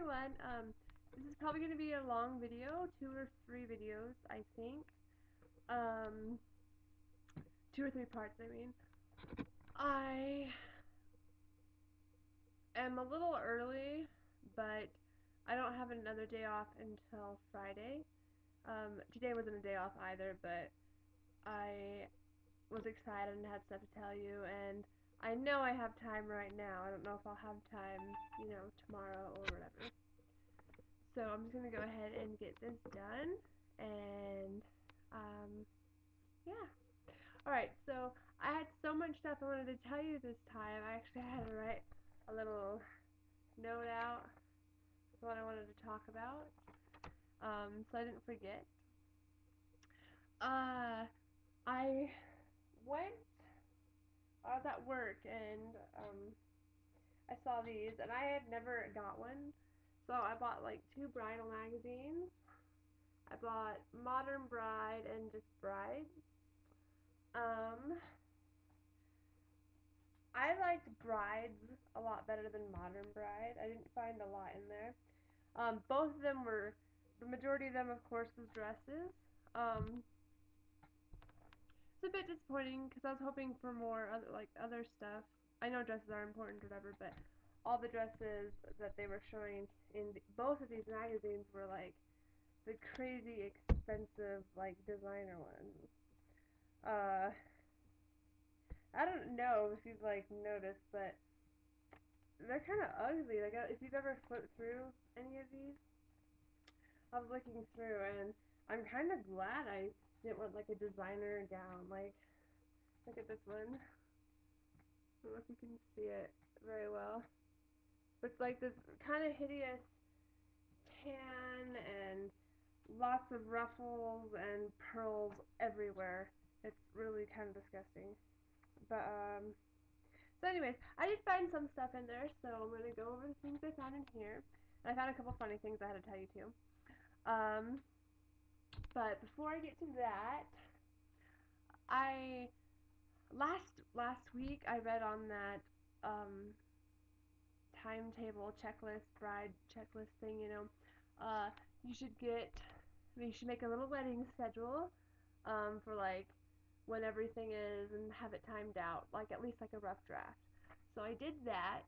everyone. This is probably going to be a long video, 2 or 3 videos, I think. Um, 2 or 3 parts, I mean. I am a little early, but I don't have another day off until Friday. Today wasn't a day off either, but I was excited and had stuff to tell you, and I know I have time right now. I don't know if I'll have time, tomorrow or whatever. So I'm just gonna go ahead and get this done, and um, yeah. All right. So I had so much stuff I wanted to tell you this time. I actually had to write a little note out of what I wanted to talk about, so I didn't forget. Uh, I went. I was at work and I saw these, and I had never got one, so I bought like 2 bridal magazines. I bought Modern Bride and just Bride. Um, I liked Brides a lot better than Modern Bride. I didn't find a lot in there. Both of them were, the majority of them, of course, was dresses. Um, it's a bit disappointing because I was hoping for more other stuff. I know dresses are important or whatever, but all the dresses that they were showing in both of these magazines were like the crazy expensive like designer ones. Uh, I don't know if you've like noticed, but they're kind of ugly. Like if you've ever flipped through any of these, I was looking through and I'm kind of glad I didn't want like a designer gown. Like look at this one. I don't know if you can see it very well. But it's like this kind of hideous tan and lots of ruffles and pearls everywhere. It's really kind of disgusting. But so anyways, I did find some stuff in there, so I'm gonna go over the things I found in here. And I found a couple funny things I had to tell you too. Um, but before I get to that, I last week I read on that um, timetable checklist, bride checklist thing. Uh, you should get, you should make a little wedding schedule for like when everything is and have it timed out, like at least like a rough draft. So I did that,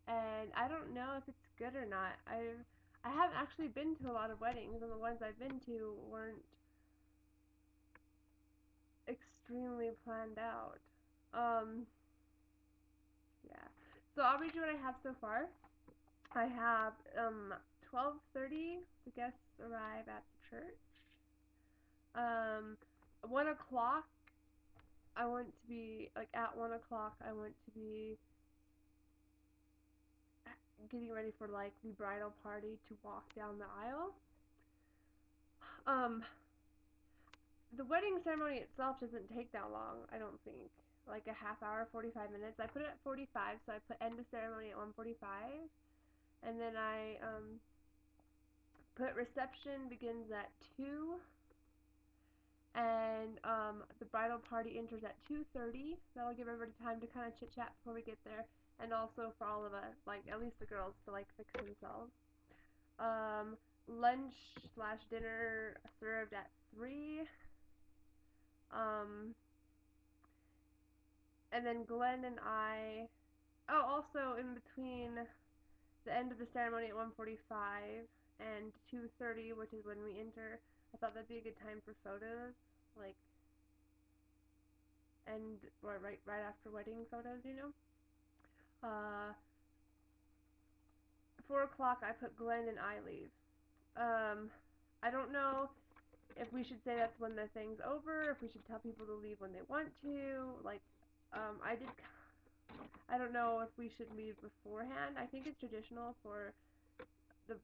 and I don't know if it's good or not. I haven't actually been to a lot of weddings, and the ones I've been to weren't extremely planned out. Um, yeah. So I'll read you what I have so far. I have 12:30 the guests arrive at the church. Um 1 o'clock I want to be like at 1 o'clock I want to be getting ready for like the bridal party to walk down the aisle. Um the wedding ceremony itself doesn't take that long, I don't think. Like a half hour, 45 minutes. I put it at 45, so I put end of ceremony at 1:45, and then I put reception begins at 2, and the bridal party enters at 2:30. That'll give everybody time to kind of chit chat before we get there, and also for all of us, like at least the girls, to like fix themselves. Um, Lunch slash dinner served at 3. Um, and then Glenn and I. Oh, also in between the end of the ceremony at 1:45 and 2:30, which is when we enter, I thought that'd be a good time for photos, like and or right after wedding photos. Uh, 4 o'clock I put Glenn and I leave. Um, I don't know if we should say that's when the thing's over, if we should tell people to leave when they want to. Like, I did. I don't know if we should leave beforehand. I think it's traditional for the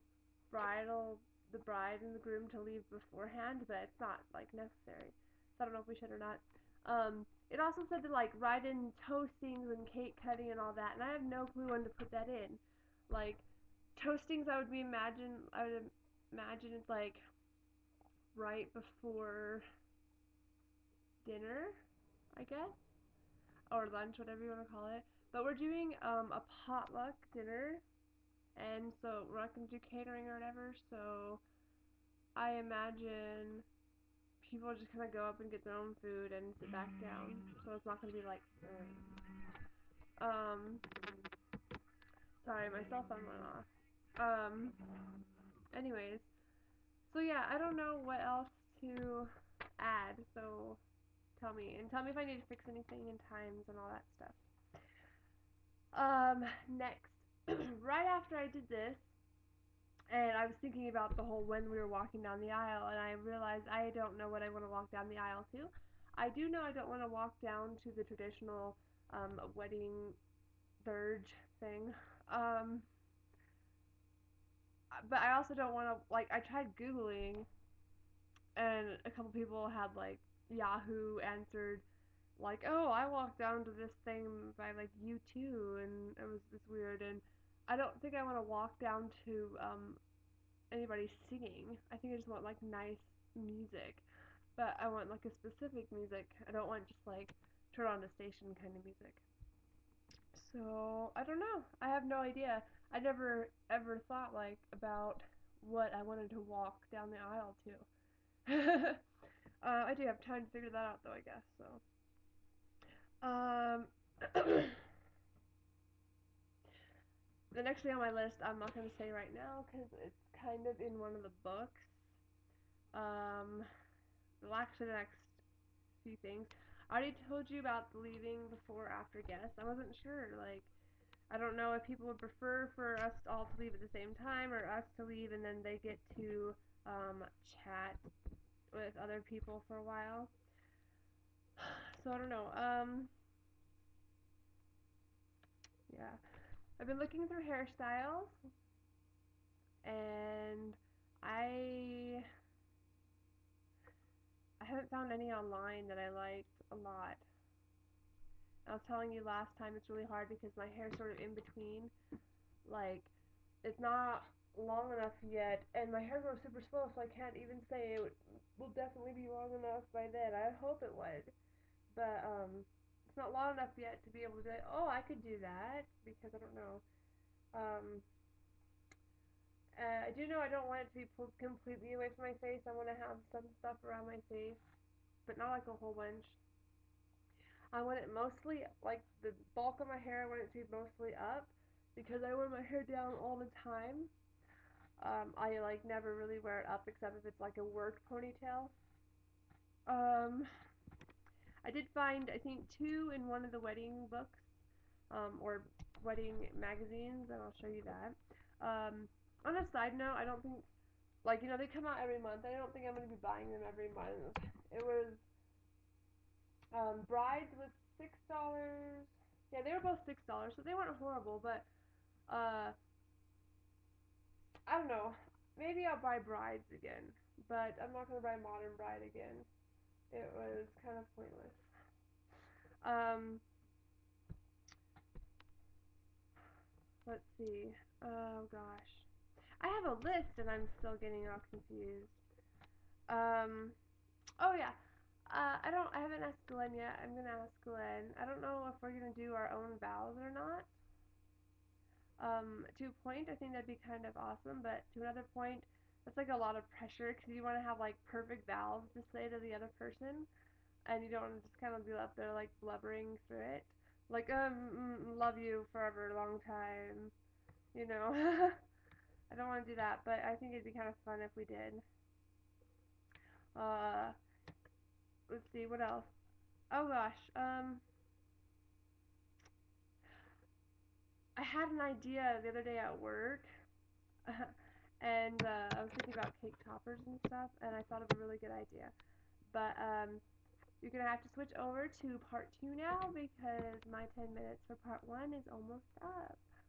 bridal, the bride and the groom to leave beforehand, but it's not like necessary. So I don't know if we should or not. It also said to like write in toastings and cake cutting and all that, and I have no clue when to put that in. Like toastings, I would imagine it's like right before dinner, I guess, or lunch, whatever you want to call it. But we're doing a potluck dinner, and so we're not gonna do catering or whatever. So I imagine people just kind of go up and get their own food and sit back down. So it's not gonna be like, um, sorry, my cell phone went off. Anyways, so yeah, I don't know what else to add. So tell me if I need to fix anything in times and all that stuff. Next, right after I did this, and I was thinking about the whole when we were walking down the aisle, and I realized I don't know what I want to walk down the aisle to. I do know I don't want to walk down to the traditional wedding dirge thing. Um, but I also don't want to like. I tried googling, and a couple people had like Yahoo answered like, oh, I walked down to this thing by like U2, and it was this weird, and I don't think I want to walk down to anybody singing. I think I just want like nice music, but I want like a specific music. I don't want just like turn on the station kind of music. So I don't know. I have no idea. I never ever thought like about what I wanted to walk down the aisle to. I do have time to figure that out though, I guess. So, um, the next thing on my list, I'm not gonna say right now because it's kind of in one of the books. Um, well, actually, the next few things. I already told you about the leaving before after guests. I wasn't sure. Like, I don't know if people would prefer for us all to leave at the same time or us to leave and then they get to chat with other people for a while. So I don't know. Yeah. I've been looking through hairstyles and I I haven't found any online that I liked a lot. I was telling you last time it's really hard because my hair's sort of in between. Like, it's not long enough yet, and my hair grows super slow, so I can't even say will definitely be long enough by then. I hope it would, but it's not long enough yet to be able to be like, oh, I could do that because I don't know. Um, I do know I don't want it to be pulled completely away from my face. I want to have some stuff around my face, but not like a whole bunch. I want it mostly, like the bulk of my hair, I want it to be mostly up because I wear my hair down all the time. I like never really wear it up except if it's like a work ponytail. Um, I did find I think two in one of the wedding books, or wedding magazines, and I'll show you that. On a side note, I don't think like they come out every month. I don't think I'm gonna be buying them every month. It was Brides was $6. Yeah, they were both $6, so they weren't horrible, but uh, I don't know. Maybe I'll buy Brides again, but I'm not gonna buy Modern Bride again. It was kind of pointless. Um, let's see. Oh gosh, I have a list and I'm still getting all confused. Um, oh yeah. I haven't asked Glenn yet. I'm gonna ask Glenn. I don't know if we're gonna do our own vows or not. To a point, I think that'd be kind of awesome, but to another point, that's like a lot of pressure because you want to have like perfect vows to say to the other person, and you don't want to just kind of be up there like blubbering through it, like love you forever, long time, you know. I don't want to do that, but I think it'd be kind of fun if we did. Uh, let's see what else. Oh gosh, I had an idea the other day at work, and I was thinking about cake toppers and stuff, and I thought of a really good idea. But you're gonna have to switch over to part two now because my 10 minutes for part one is almost up.